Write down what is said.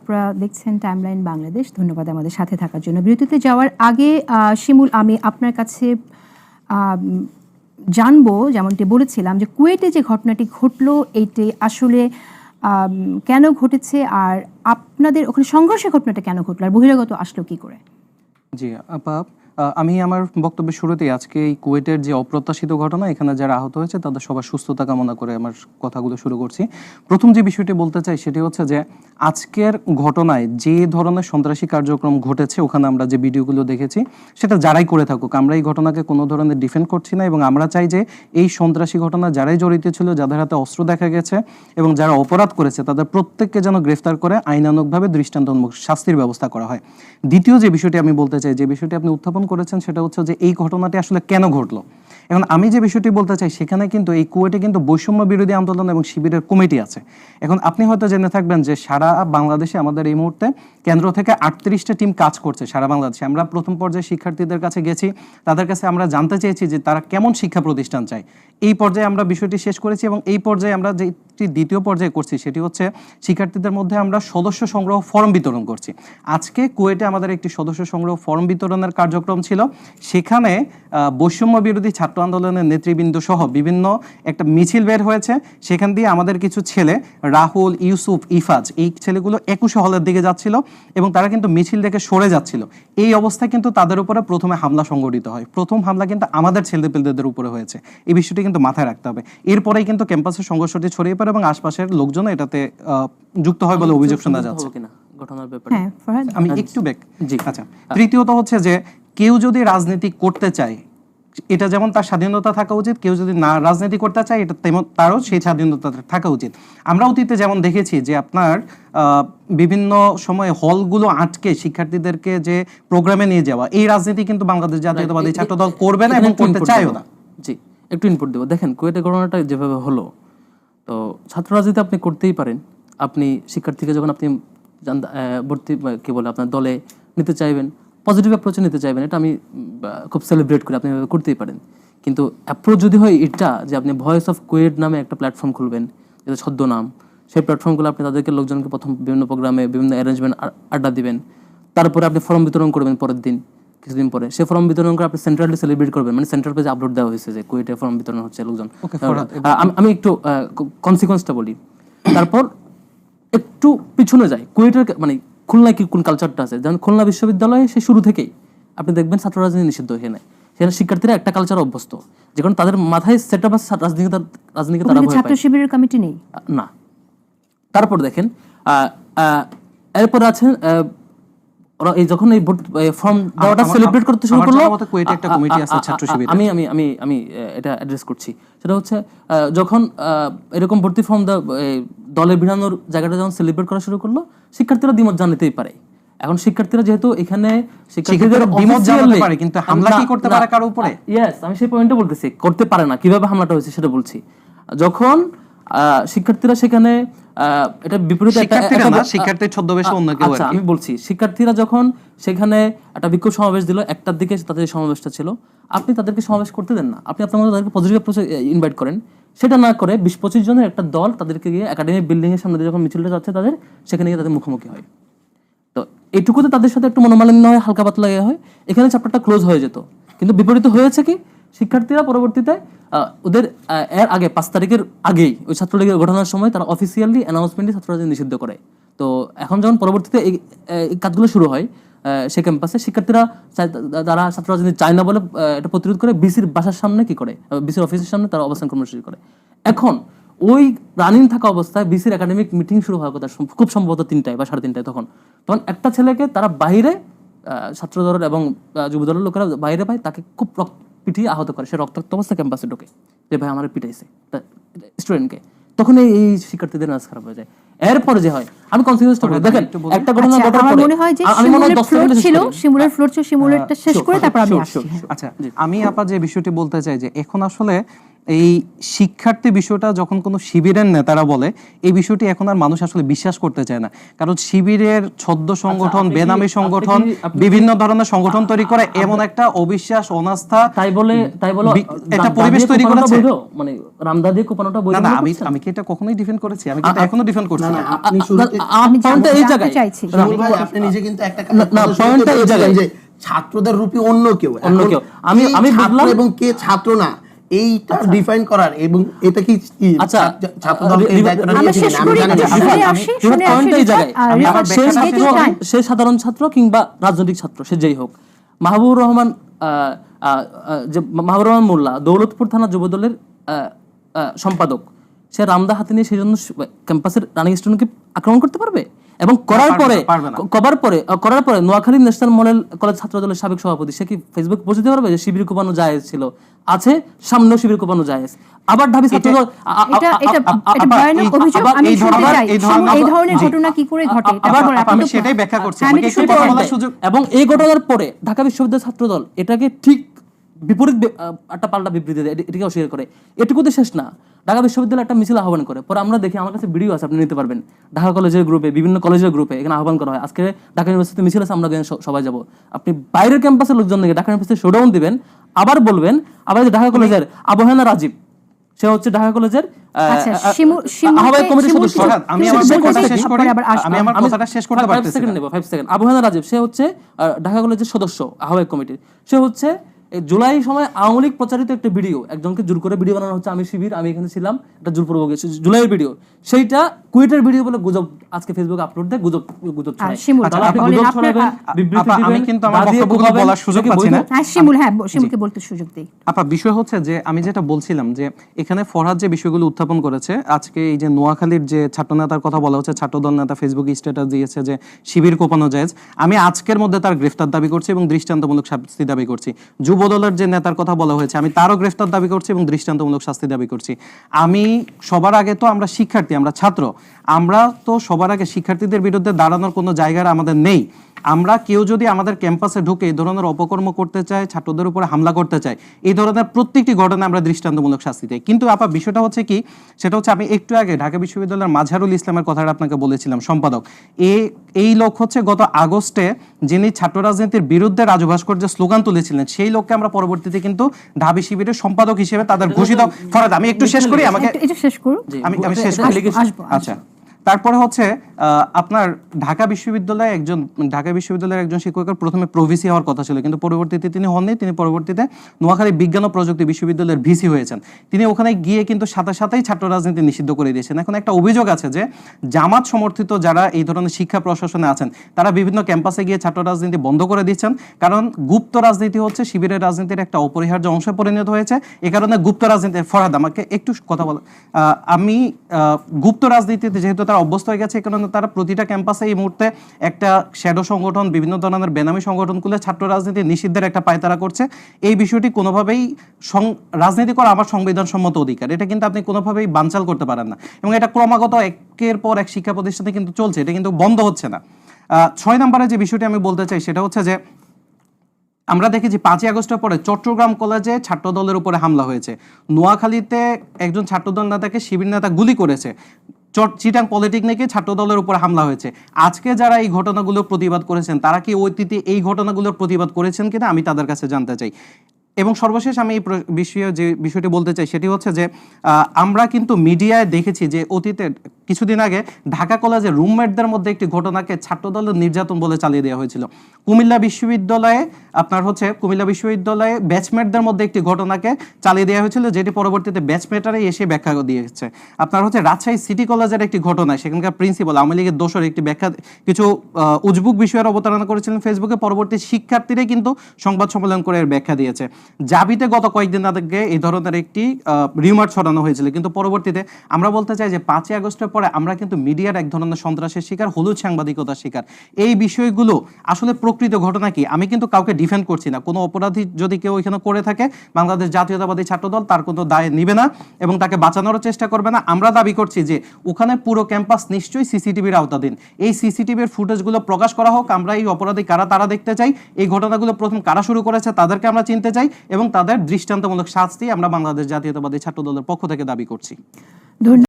আপনারা দেখছেন টাইমলাইন বাংলাদেশ। ধন্যবাদ আমাদের সাথে থাকার জন্য। বিরতিতে যাওয়ার আগে শিমুল, আমি আপনার কাছে জানবো, যেমনটি বলেছিলাম, যে কুয়েটে যে ঘটনাটি ঘটলো এইটি আসলে কেন ঘটেছে, আর আপনাদের ওখানে সংঘর্ষের ঘটনাটা কেন ঘটলো, আর বহিরাগত আসলো কি করে? জি আপা, আমি আমার বক্তব্যের শুরুতেই আজকে এই কুয়েটের যে অপ্রত্যাশিত ঘটনা, এখানে যারা আহত হয়েছে তাদের সবার সুস্থতা কামনা করে আমার কথাগুলো শুরু করছি। প্রথম যে বিষয়টি বলতে চাই সেটি হচ্ছে যে আজকের ঘটনায় যে ধরনের সন্ত্রাসী কার্যক্রম ঘটেছে, ওখানে আমরা যে ভিডিওগুলো দেখেছি সেটা যারাই করে থাকুক, আমরা এই ঘটনাকে কোনো ধরনের ডিফেন্ড করছি না, এবং আমরা চাই যে এই সন্ত্রাসী ঘটনা যারাই জড়িত ছিল, যাদের হাতে অস্ত্র দেখা গেছে এবং যারা অপরাধ করেছে, তাদের প্রত্যেককে যেন গ্রেফতার করে আইনানুগভাবে দৃষ্টান্তমূলক শাস্তির ব্যবস্থা করা হয়। দ্বিতীয় যে বিষয়টি আমি বলতে চাই, যে বিষয়টি আপনি উত্থাপন করেছেন, সেটা হচ্ছে যে এই ঘটনাটি আসলে কেন ঘটলো। এখন আমি যে বিষয়টি বলতে চাই, সেখানে কিন্তু এই কুয়েটে কিন্তু বৈষম্য বিরোধী আন্দোলন এবং শিবিরের কমিটি আছে। এখন আপনি হয়তো জেনে থাকবেন যে সারা বাংলাদেশে আমাদের এই মুহূর্তে কেন্দ্র থেকে 38টা টিম কাজ করছে সারা বাংলাদেশে। আমরা প্রথম পর্যায়ে শিক্ষার্থীদের কাছে গেছি, তাদের কাছে আমরা জানতে চেয়েছি যে তারা কেমন শিক্ষা প্রতিষ্ঠান চায়। এই পর্যায়ে আমরা বিষয়টি শেষ করেছি, এবং এই পর্যায়ে আমরা যেটি দ্বিতীয় পর্যায়ে করছি সেটি হচ্ছে শিক্ষার্থীদের মধ্যে আমরা সদস্য সংগ্রহ ফর্ম বিতরণ করছি। আজকে কুয়েটে আমাদের একটি সদস্য সংগ্রহ ফর্ম বিতরণের কার্যক্রম ছিল। সেখানে বৈষম্য বিরোধী ছাত্র আন্দোলনের নেতৃবৃন্দ সহ বিভিন্ন একটা মিছিল বের হয়েছে। সেখান দিয়ে আমাদের কিছু ছেলে, রাহুল, ইউসুফ, ইফাজ, এই ছেলেগুলো 21 হলের দিকে যাচ্ছিল এবং তারা কিন্তু মিছিল থেকে সরে যাচ্ছিল। এই অবস্থায় কিন্তু তাদের উপরে প্রথমে হামলা সংঘটিত হয়। প্রথম হামলা কিন্তু আমাদের ছেলেপেলেদের উপরে হয়েছে, এই বিষয়টি কিন্তু মাথায় রাখতে হবে। এরপরেই কিন্তু ক্যাম্পাসের সংঘর্ষটি ছড়িয়ে পড়ে এবং আশপাশের লোকজন এটাতে যুক্ত হয় বলে অভিযোগ শোনা যাচ্ছে। আমি একটু আচ্ছা, তৃতীয়ত হচ্ছে যে কেউ যদি রাজনীতি করতে চায়, এটা যেমন তার স্বাধীনতা থাকা উচিত, কেউ যদি না রাজনীতি করতে চায়, এটা তেমন তারও সেই স্বাধীনতা থাকা উচিত। আমরা অতীতে যেমন দেখেছি যে আপনার বিভিন্ন সময়ে হলগুলো আটকে শিক্ষার্থীদেরকে যে প্রোগ্রামে নিয়ে যাওয়া, এই রাজনীতি কিন্তু বাংলাদেশ জাতীয়তাবাদী ছাত্র দল করবে না এবং করতে চায়ও না। জি, একটু ইনপুট দেবো। দেখেন, কুয়েটের ঘটনাটা যেভাবে হলো, তো ছাত্র রাজনীতি আপনি করতেই পারেন। আপনি শিক্ষার্থীকে যখন আপনি ভর্তি কি বলে আপনার দলে নিতে চাইবেন, পজিটিভ অ্যাপ্রোচে নিতে চাইবেন, এটা আমি খুব সেলিব্রেট করি, আপনি এভাবে করতেই পারেন। কিন্তু অ্যাপ্রোচ যদি হয় এটা যে আপনি ভয়েস অফ কুয়েট নামে একটা প্ল্যাটফর্ম খুলবেন, যেটা ছদ্মনাম, সেই প্ল্যাটফর্মগুলো আপনি তাদেরকে লোকজনকে প্রথম বিভিন্ন প্রোগ্রামে বিভিন্ন অ্যারেঞ্জমেন্ট আড্ডা দিবেন, তারপরে আপনি ফর্ম বিতরণ করবেন পরের দিন, কিছুদিন পরে সে ফর্ম বিতরণ করে আপনি সেন্ট্রালি সেলিব্রেট করবেন, মানে সেন্ট্রাল পেজে আপলোড দেওয়া হয়েছে যে কুয়েটে ফর্ম বিতরণ হচ্ছে লোকজন। আমি একটু কনসিকোয়েন্সটা বলি, তারপর একটু পিছনে যাই। কুয়েটের মানে খুলনায় কি কোন কালচারটা আছে, যেমন খুলনা বিশ্ববিদ্যালয়ে সে শুরু থেকেই আপনি দেখবেন ছাত্র রাজনীতি নিষিদ্ধ এখানে। সেখানে শিক্ষার্থীরা একটা কালচার অভ্যস্ত, যে কারণ তাদের মাথায় সেট আপ আছে রাজনীতি তারা ভয় পায়। ছাত্র শিবিরের কমিটি নেই না। তারপর দেখেন এরপর আছেন এই যখন এই ফর্ম দেওয়াটা সেলিব্রেট করতে শুরু করলো, কুয়েটে একটা কমিটি আছে ছাত্র শিবির। আমি আমি আমি আমি এটা অ্যাড্রেস করছি। সেটা হচ্ছে যখন এরকম ভর্তি ফর্ম দলে ভিড়ানোর জায়গাটা যখন সেলিব্রেট করা শুরু করলো, শিক্ষার্থীরা দ্বিমত জানাতেই পারে। এখন শিক্ষার্থীরা যেহেতু এখানে শিক্ষার্থীদের দ্বিমত জানাতে পারে, কিন্তু হামলা কি করতে পারে কারো উপরে? ইয়েস, আমি সেই পয়েন্টটা বলতেছি, করতে পারে না। কিভাবে হামলাটা হয়েছে সেটা বলছি। যখন শিক্ষার্থীরা সেখানে এটা বিপরীতে শিক্ষার্থীর ছদ্মবেশে অন্য কেউ, আচ্ছা আমি বলছি, শিক্ষার্থীরা যখন সেখানে একটা বিক্ষোভ সমাবেশ দিল, একটার দিকে তাদের সমাবেশটা ছিল, আপনি তাদেরকে সমাবেশ করতে দেন না, আপনি আপনার মধ্যে তাদেরকে পজিটিভ অ্যাপ্রোচে ইনভাইট করেন। সেটা না করে 20-25 জনের একটা দল তাদেরকে গিয়ে একাডেমিক বিল্ডিং এর সামনে দিয়ে যখন মিছিলটা যাচ্ছে তাদের, সেখানে গিয়ে তাদের মুখোমুখি হয়। তো এইটুকুতে তাদের সাথে একটু মনোমালিন্য হয়, হালকা পাতলা হয়, এখানে চ্যাপ্টারটা ক্লোজ হয়ে যেত। কিন্তু বিপরীতে হয়েছে কি, শিক্ষার্থীরা পরবর্তীতে ওদের এর আগে 5 তারিখের আগেই ওই ছাত্রলীগের ঘটনার সময় তারা অফিসিয়ালি অ্যানাউন্সমেন্টে ছাত্র রাজনীতি নিষিদ্ধ করে। তো এখন যখন পরবর্তীতে এই কাজগুলো শুরু হয় সে ক্যাম্পাসে, শিক্ষার্থীরা তারা ছাত্র রাজনীতি চায় না বলে এটা প্রতিরোধ করে বিসির বাসার সামনে কি করে, বিসির অফিসের সামনে তারা অবস্থান কর্মসূচি করে। এখন ওই রানিং থাকা অবস্থায় বিসির একাডেমিক মিটিং শুরু হওয়ার কথা খুব সম্ভবত 3টায় বা 3:30টায়। তখন একটা ছেলেকে তারা বাইরে, ছাত্র দলের এবং যুব দলের লোকেরা বাইরে পায়, তাকে খুব পিটিয়ে আহত করে। সে রক্তাক্ত অবস্থায় ক্যাম্পাসে ঢোকে, যে ভাই আমার পিটাইছে স্টুডেন্টকে। তখন এই শিক্ষার্থীদের নাচ খারাপ হয়ে যায়। এরপরে যে হয়, আমি কনসিকুয়েন্সটা বলি। দেখেন, একটা ঘটনা আমার মনে হয় যে শিমুলের ফ্লোর ছিল, শিমুলেরটা শেষ করে তারপর আমি আসছি। আচ্ছা, আমি আপা যে বিষয়টি বলতে চাই, যে এখন আসলে এই শিক্ষার্থী বিষয়টা যখন কোনো শিবিরের নেতারা বলে, এই বিষয়টি এখন আর মানুষ আসলে বিশ্বাস করতে চায় না। কারণ শিবিরের ছদ্ম সংগঠন, বেনামী সংগঠন, বিভিন্ন ধরনের সংগঠন তৈরি করে এমন একটা অবিশ্বাস, অনাস্থা, তাই বলে এটা পরিবেশ তৈরি করেছে। মানে রামদাদি কোপানোটা বৈধ না, আমি কি এটা কখনোই ডিফেন্ড করেছি? আমি কি এটা এখনো ডিফেন্ড করছি? না, আপনি শুরুতে পয়েন্টটা এই জানতে জায়গায় চাইছি। শিমুল ভাই, আপনি নিজে কিন্তু একটা না, পয়েন্টটা এই জায়গায়। যে ছাত্রদের রূপে অন্য কেউ। অন্য এখন কেউ। আমি- কে আমি ছাত্র বুঝলাম। এবং কে ছাত্র না এইটা ডিফাইন করার, এবং এটা কি আচ্ছা, ছাত্রদলকে এই দায়িত্বটা আমরা দিয়েছিলেন? শেষ আমি করি, জানি না। একটু শুনে আসি, শুনে আসি পয়েন্টটা এই রিফাত, জায়গায়। আমি রিফাত, আমার সে ব্যাখ্যাটা take ছাত্র, your time। সে সাধারণ ছাত্র কিংবা রাজনৈতিক ছাত্র, সে যেই হোক, মাহবুবুর রহমান যে মাহবুবুর রহমান মোল্লা দৌলতপুর থানা যুবদলের সম্পাদক, সে রামদা হাতে নিয়ে সেই জন্য ক্যাম্পাসের রানিং স্টুডেন্টকে আক্রমণ করতে পারবে? এবং করার পারবে না। পরে নোয়াখালী ন্যাশনাল মডেল কলেজ ছাত্র দলের সাবেক সভাপতি সে কি ফেসবুক পোস্ট দিতে পারবে যে শিবির কোপানো জায়েজ ছিল, আছে সামনেও শিবির কোপানো জায়েজ? আবার ঢাবি ছাত্র দল এটা ভয়ানক অভিযোগ। আমি শুনতে চাই এই ধরনের ঘটনা কি করে ঘটে, আবার তারপর আমি আপনি সেটাই ব্যাখ্যা করছি, হ্যাঁ, আমি আমাকে একটু একটু শুনতে কথা চাই। বলার সুযোগ। এবং এই ঘটনার পরে ঢাকা বিশ্ববিদ্যালয় ছাত্র দল এটাকে ঠিক বিপরীত একটা পাল্টা বিবৃতি দেয়, এটাকে অস্বীকার করে। এটুকুতে শেষ না, ঢাকা বিশ্ববিদ্যালয় একটা মিছিল আহ্বান করে। পরে আমরা দেখি, আমার কাছে ভিডিও আছে, আপনি নিতে পারবেন, ঢাকা কলেজের গ্রুপে, বিভিন্ন কলেজের গ্রুপে এখানে আহ্বান করা হয়, আজকে ঢাকা ইউনিভার্সিটি মিছিল আছে, আমরা সবাই যাব। আপনি বাইরের ক্যাম্পাসের লোকজন দেখে ঢাকা ইউনিভার্সিটি শোডাউন দিবেন, আবার বলবেন। আবার যে ঢাকা কলেজের আবহানা রাজীব, সে হচ্ছে ঢাকা কলেজের আচ্ছা, শিমুলকে- আহ্বায়ক কমিটির শিমুলকে- সদস্য। ফরহাদ, আমি আমার শিমুলকে কথা বলতে শেষ চাই, করি। পরে আবার আসবো। আমি আমার কথাটা শেষ করতে 5 পারতেছি সেকেন্ড না। নেব, 5 সেকেন্ড। আবহানা রাজীব, সে হচ্ছে ঢাকা কলেজের সদস্য, আহ্বায়ক কমিটির। সে হচ্ছে এই জুলাই সময় আওয়ামী লীগ প্রচারিত একটা ভিডিও, একজনকে জোর করে ভিডিও বানানো হচ্ছে, আমি শিবির, আমি এখানে ছিলাম, একটা জোরপূর্বক জুলাইয়ের ভিডিও, সেইটা কুয়েটের ভিডিও বলে গুজব আজকে ফেসবুকে আপলোড দেয়, গুজব ছড়ায়। শিমুল, তাহলে আপনি বলেন, গুজব আপনার- ছড়াবেন, বিবৃতি আপা, আমি দিবেন, কিন্তু আমার দাঁড়িয়ে বক্তব্যগুলো কোপাবেন, বলার সুযোগ এটা কি পাচ্ছি বৈধ? না। হ্যাঁ, শিমুলকে বলতে সুযোগ দিই। আপা, বিষয় হচ্ছে যে আমি যেটা বলছিলাম যে এখানে ফরহাদ যে বিষয়গুলো উত্থাপন করেছে, আজকে এই যে নোয়াখালীর যে ছাত্র নেতার কথা বলা হচ্ছে, ছাত্রদল নেতা ফেসবুকে স্ট্যাটাস দিয়েছে যে শিবির কোপানো জায়েজ, আমি আজকের মধ্যে তার গ্রেফতার দাবি করছি এবং দৃষ্টান্তমূলক শাস্তি দাবি করছি। যুবদলের যে নেতার কথা বলা হয়েছে, আমি তারও গ্রেফতার দাবি করছি এবং দৃষ্টান্তমূলক শাস্তি দাবি করছি। আমি সবার আগে তো আমরা শিক্ষার্থী, আমরা ছাত্র, আমরা তো সবার আগে শিক্ষার্থীদের বিরুদ্ধে দাঁড়ানোর কোনো জায়গা আমাদের নেই। আমরা কেউ যদি আমাদের ক্যাম্পাসে ঢুকে এই ধরনের অপকর্ম করতে চায়, ছাত্রদের উপরে হামলা করতে চায়, এই ধরনের প্রত্যেকটি ঘটনা আমরা দৃষ্টান্তমূলক শাস্তি দেই। কিন্তু আপা, বিষয়টা হচ্ছে কি, সেটা হচ্ছে আমি একটু আগে ঢাকা বিশ্ববিদ্যালয়ের মাজহারুল ইসলামের কথাটা আপনাকে বলেছিলাম, সম্পাদক। এই লোক হচ্ছে গত আগস্টে যিনি ছাত্র রাজনীতির বিরুদ্ধে রাজু ভাস্কর্যের স্লোগান তুলেছিলেন, সেই লোককে আমরা পরবর্তীতে কিন্তু ঢাবি শিবিরের সম্পাদক হিসেবে তাদের ঘোষিত। ফরহাদ, আমি একটু শেষ করি, আমাকে এটা শেষ করুন। আমি শেষ এটা করি। allegation। আসবো। আচ্ছা, তারপরে হচ্ছে আপনার ঢাকা বিশ্ববিদ্যালয়ের একজন শিক্ষকের প্রথমে প্রভিসি হওয়ার কথা ছিল, কিন্তু পরবর্তীতে তিনি হননি। তিনি পরবর্তীতে নোয়াখালী বিজ্ঞান ও প্রযুক্তি বিশ্ববিদ্যালয়ের ভিসি হয়েছেন। তিনি ওখানে গিয়ে কিন্তু সাথে সাথেই ছাত্র রাজনীতি নিষিদ্ধ করে দিয়েছেন। এখন একটা অভিযোগ আছে যে জামাত সমর্থিত যারা এই ধরনের শিক্ষা প্রশাসনে আছেন, তারা বিভিন্ন ক্যাম্পাসে গিয়ে ছাত্র রাজনীতি বন্ধ করে দিচ্ছেন, কারণ গুপ্ত রাজনীতি হচ্ছে শিবিরের রাজনীতির একটা অপরিহার্য অংশে পরিণত হয়েছে। এ কারণে গুপ্ত রাজনীতি, ফরহাদ আমাকে একটু কথা বলা, আমি গুপ্ত রাজনীতিতে যেহেতু তারা অভ্যস্ত হয়ে গেছে, এই কারণে তারা প্রতিটা ক্যাম্পাসে এই মুহূর্তে একটা শ্যাডো সংগঠন, বিভিন্ন ধরনের বেনামি সংগঠন খুলে ছাত্র রাজনীতি নিষিদ্ধের একটা পায়তারা করছে। এই বিষয়টি কোনোভাবেই রাজনীতি করা আমার সংবিধানসম্মত অধিকার, এটা কিন্তু আপনি কোনোভাবেই বানচাল করতে পারেন না। এবং এটা ক্রমাগত একের পর এক শিক্ষা প্রতিষ্ঠানে কিন্তু চলছে, এটা কিন্তু বন্ধ হচ্ছে না। 6 নম্বরে যে বিষয়টি আমি বলতে চাই সেটা হচ্ছে যে আমরা দেখেছি 5ই আগস্টের পরে চট্টগ্রাম কলেজে ছাত্রদলের উপরে হামলা হয়েছে, নোয়াখালীতে একজন ছাত্রদল নেতাকে শিবির নেতা গুলি করেছে, চিটাং পলিটেকনিকে ছাত্রদলের উপর হামলা হয়েছে। আজকে যারা এই ঘটনাগুলোর প্রতিবাদ করেছেন, তারা কি অতীতে এই ঘটনাগুলোর প্রতিবাদ করেছেন কিনা আমি তাদের কাছে জানতে চাই। এবং সর্বশেষ আমি এই বিষয়ে যে বিষয়টি বলতে চাই সেটি হচ্ছে যে আমরা কিন্তু মিডিয়ায় দেখেছি যে অতীতে কিছুদিন আগে ঢাকা কলেজের রুমমেটদের মধ্যে একটি ঘটনাকে ছাত্রদলের নির্যাতন বলে চালিয়ে দেওয়া হয়েছিল। কুমিল্লা বিশ্ববিদ্যালয়ে ব্যাচমেটদের মধ্যে একটি ঘটনাকে চালিয়ে দেওয়া হয়েছিল, যেটি পরবর্তীতে ব্যাচমেটারে এসে ব্যাখ্যা দিয়েছে। আপনার হচ্ছে রাজশাহী সিটি কলেজের একটি ঘটনা, সেখানকার প্রিন্সিপাল আওয়ামী লীগের দোষর একটি ব্যাখ্যা, কিছু উজবুক বিষয়ের অবতারণা করেছিলেন ফেসবুকে, পরবর্তী শিক্ষার্থীরাই কিন্তু সংবাদ সম্মেলন করে এর ব্যাখ্যা দিয়েছে। জাবিতে গত কয়েকদিন আগে এই ধরনের একটি রিউমার ছড়ানো হয়েছিল, কিন্তু পরবর্তীতে আমরা বলতে চাই যে 5ই আগস্টের পরে আমরা কিন্তু মিডিয়ার এক ধরনের সন্ত্রাসের শিকার, হলুদ সাংবাদিকতার শিকার। এই বিষয়গুলো আসলে প্রকৃত ঘটনা কি, আমি কিন্তু কাউকে ডিফেন্ড করছি না। কোনো অপরাধী যদি কেউ এখানে করে থাকে, বাংলাদেশ জাতীয়তাবাদী ছাত্রদল তার কোনো দায় নিবে না এবং তাকে বাঁচানোর চেষ্টা করবে না। আমরা দাবি করছি যে ওখানে পুরো ক্যাম্পাস নিশ্চয়ই সিসিটিভির আওতাধীন, এই সিসিটিভির ফুটেজগুলো প্রকাশ করা হোক। আমরা এই অপরাধী কারা তারা দেখতে চাই, এই ঘটনাগুলো প্রথম কারা শুরু করেছে তাদেরকে আমরা চিনতে চাই এবং তাদের দৃষ্টান্তমূলক শাস্তি আমরা বাংলাদেশ জাতীয়তাবাদী ছাত্রদলের পক্ষ থেকে দাবি করছি।